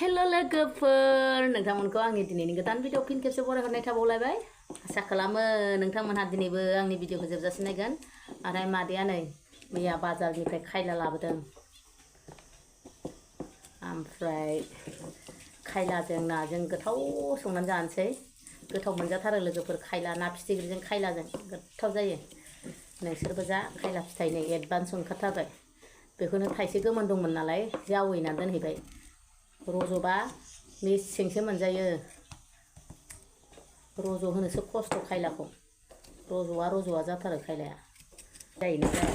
Hello लोगोफोर नोंथांमोनखौ आंनि दिनैनि गोदान भिडिअ फिन खेबसे बरायहरनाय थाबावलायबाय आसा खालामो नोंथांमोनहा दिनैबो आंनि भिडिअखौ जोबजासिम नायगोन आरो मादैया नै मैया बाजारनिफ्राय खायला लाबोदों ओमफ्राय खायलाजों नाजों गोथाव संनानै जानोसै गोथाव मोनजाथारो लोगोफोर खायला ना फिथिख्रिजों खायलाजों गोथाव जायो नोंसोरबो जा खायला फिथाइ नै एडभान्स ओंखारथारबाय बेखौनो थाइसे गोमोन दंमोन नालाय जावैना दोनहैबाय रज'बा मेसेंसो मोनजायो रज' होनोसो खस्थ' खायलाखौ रज'आ जाथारो खायलाया जायोना जाया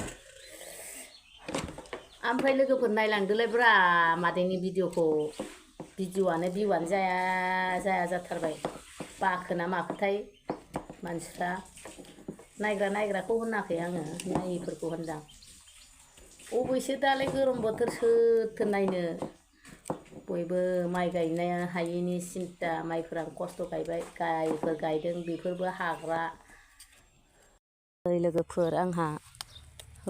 ओमफ्राय लोगोफोर नायलांदोलाय ब्रा मादैनि भिडिअ'आनो भिउआनो जाया जाथारबाय बाखोना माखोथाय मानसिफ्रा नायग्राखौ होनाखै आङो नायैफोरखौ होनदां अबैसो दालाय गरम बोथोर सोरथो नायनो बयबो माइ गायनो हायैनि सिन्था माइफोरा खस्थ' गायबाय गायफोर गायदों बेफोरबो हाग्रा लोगोफोर आंहा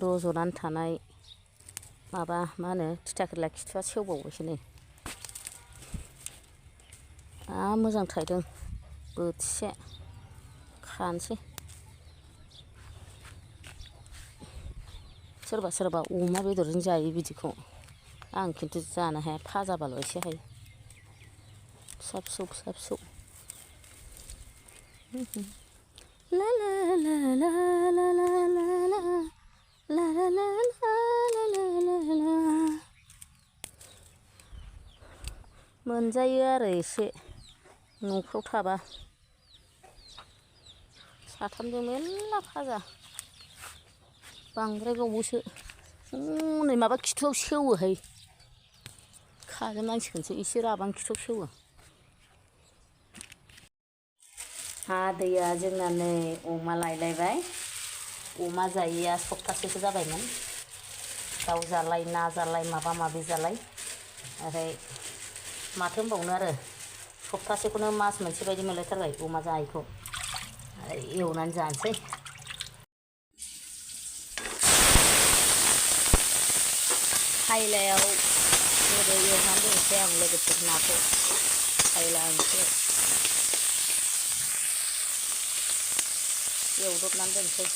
रज'नानै थानाय माबा मा होनो थिथा खेरला खिथुआ सेवबावबायसो नै मोजां थायदों बोथिसे खानोसै सोरबा अमा बेदरजों जायो बिदिखौ आं खिन्थु जानो हाया फाजाबाल' एसे हायो फिसा फिसौ ला ला ला ला ला ला ला ला ला ला ला ला मोनजायो आरो एसे न'फ्राव थाबा साथामजों मेरला फाजा बांद्रायबावोसो हनै माबा खिथुआव सेवोहाय खाजोबनांसिगोनसो एसे राबां खिथुआव सेवो दैया जोंना नै अमा लायलायबाय अमा जायैया सप्तासेसो जाबायमोन दाउ जालाय ना जालाय माबा माबि जालाय ओमफ्राय माथो होनबावनो आरो सप्तासेखौनो मास मोनसे बायदि मोनलायथारबाय अमा जायैखौ एवनानै जानोसै खायलायाव गोदो एवनानै दोनसै आं लोगोफोर नाखौ खायला ओंख्रि एवदबनानै दोनसै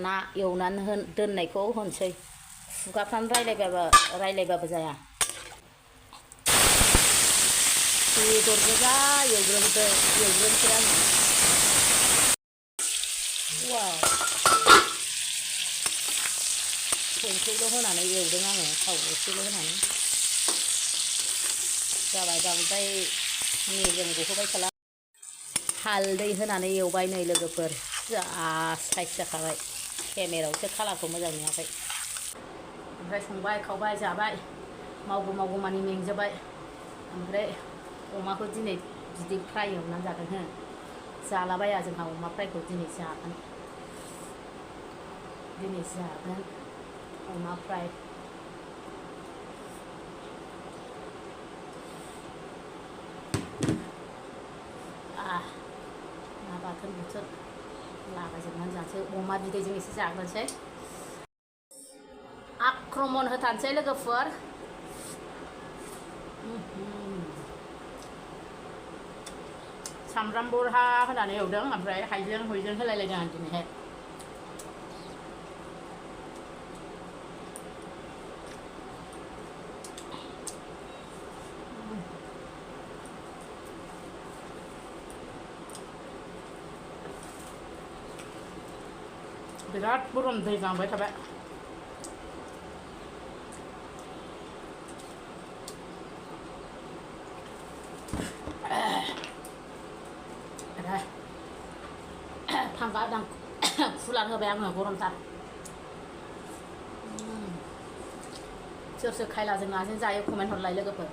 ना एवनानै दोननायखौ होनसै खुगाफ्रानो रायलायबाबो जाया बेदर गोजा एवग्रोनोसै आङो वाव संख्रिल' होनानै एवदों आङो थाव एसेल' होनानै जाबाय बांद्राय मेजेम गहोबाय थाला हालदै होनानै एवबाय नै लोगोफोर जा साइज जाखाबाय केमेरायावसो कालारखौ मोजां नुवाखै ओमफ्राय संबाय खावबाय जाबाय मावगौ मानि मेंजोबबाय ओमफ्राय अमाखौ दिनै बिदै फ्राय एवनानै जागोन हो जालाबाया जोंहा अमा फ्रायखौ दिनै जागोन अमा फ्राय ना बाथोन बुथोन लागायजोबनानै जानोसै अमा बिदैजों एसे जाग्रोनोसै आक्रमन होथारनोसै लोगोफोर सामब्राम बरहा होनानै एवदों ओमफ्राय हाइजें होलायलायदों आं दिनैहाय बिराद गरम दै गांबाय थाबाय फांबा दां कुलार होबाय आङो गरमथार सोर खायलाजों नाजों जायो कमेन्ट हरलाय लोगोफोर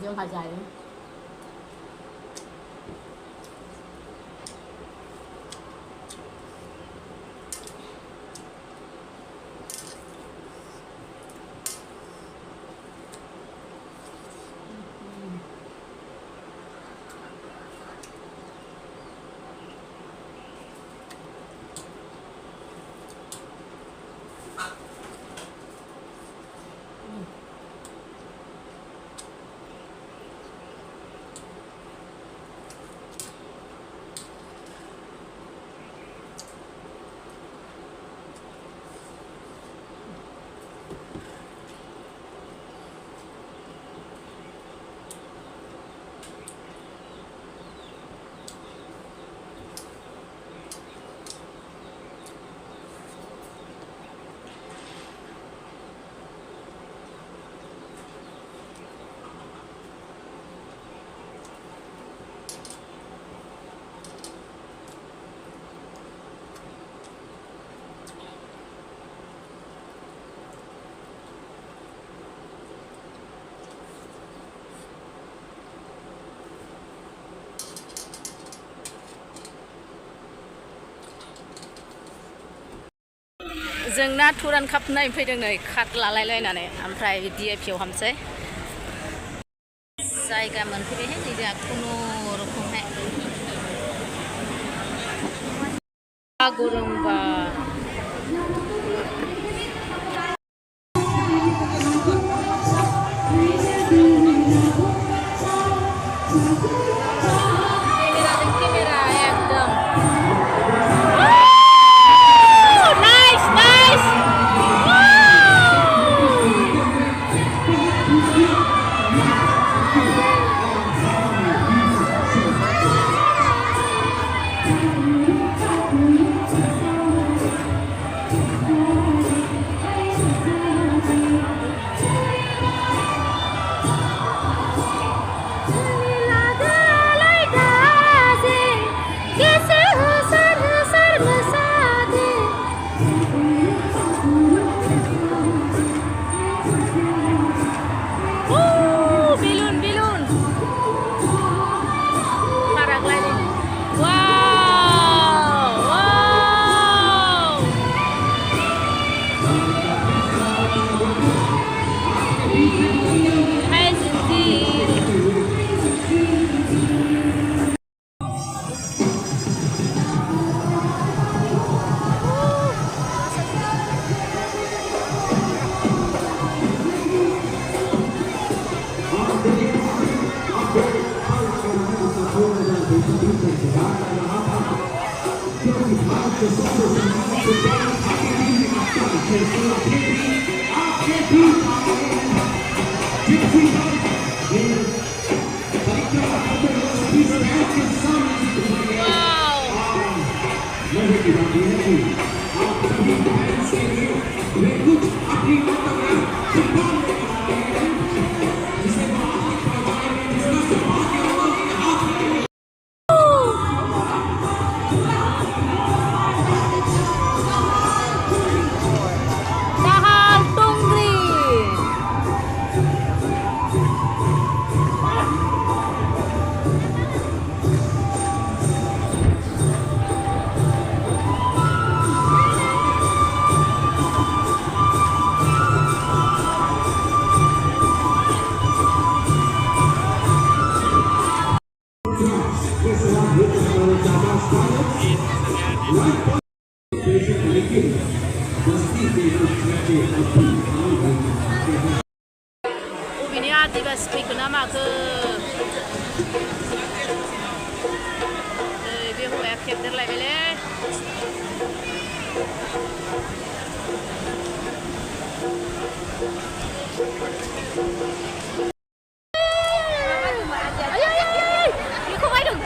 जोंहा जायो जोंना दुरान्ड काप नायनो फैदों नै कार्ड लालायलायनानै ओमफ्राय DFP आव हाबसै जायगा मोनफैबायहाय नै जोंहा खुनुरुखुमहाय गरमबा बबेनि आदिबासि फैखो ना माखो बे हौवाया खेबदेरलायबायलै बेखौ बायदों